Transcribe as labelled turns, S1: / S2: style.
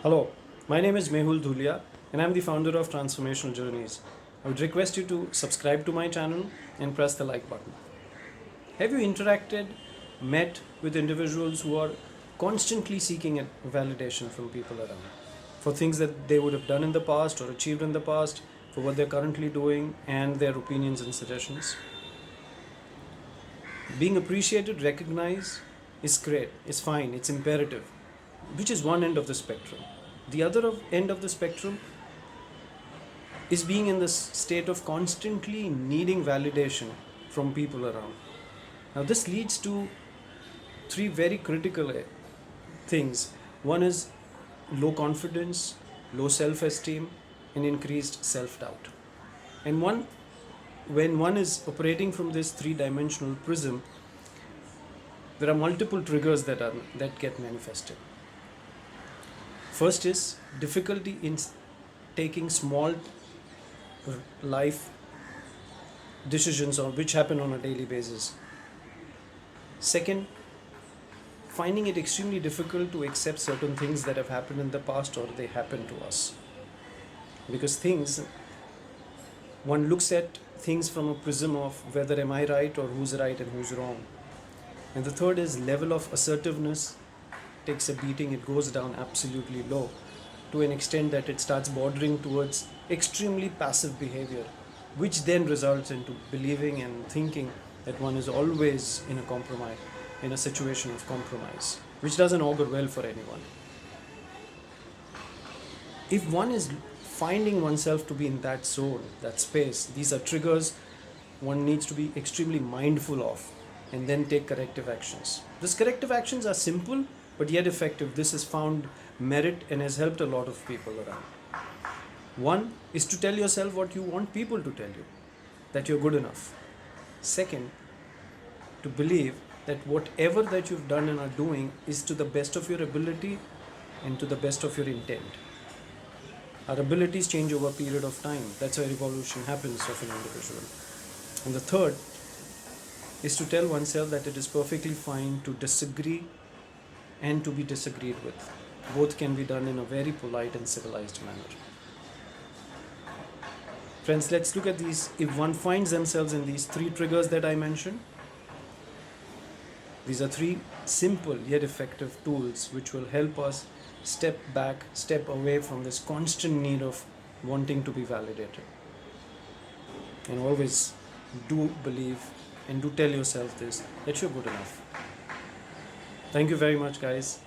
S1: Hello, my name is Mehul Dhulia and I'm the founder of Transformational Journeys. I would request you to subscribe to my channel and press the like button. Have you interacted, met with individuals who are constantly seeking a validation from people around for things that they would have done in the past or achieved in the past, for what they're currently doing, and their opinions and suggestions? Being appreciated, recognized is great, it's fine, it's imperative, which is one end of the spectrum. The other end of the spectrum is being in this state of constantly needing validation from people around. Now, this leads to three very critical things. One is low confidence, low self esteem, and increased self doubt. And when one is operating from this three dimensional prism, there are multiple triggers that get manifested. First is difficulty in taking small life decisions or which happen on a daily basis. Second, finding it extremely difficult to accept certain things that have happened in the past or they happen to us. Because one looks at things from a prism of whether am I right or who's right and who's wrong. And the third is level of assertiveness takes a beating, it goes down absolutely low to an extent that it starts bordering towards extremely passive behavior, which then results into believing and thinking that one is always in a situation of compromise, which doesn't augur well for anyone. If one is finding oneself to be in that zone, that space, these are triggers one needs to be extremely mindful of and then take corrective actions. These corrective actions are simple but yet effective. This has found merit and has helped a lot of people around. One is to tell yourself what you want people to tell you, that you're good enough. Second, to believe that whatever that you've done and are doing is to the best of your ability and to the best of your intent. Our abilities change over a period of time. That's how evolution happens of an individual. And the third is to tell oneself that it is perfectly fine to disagree and to be disagreed with. Both can be done in a very polite and civilized manner. Friends, let's look at these. If one finds themselves in these three triggers that I mentioned, these are three simple yet effective tools which will help us step back, step away from this constant need of wanting to be validated. And always do believe and do tell yourself this, that you're good enough. Thank you very much, guys.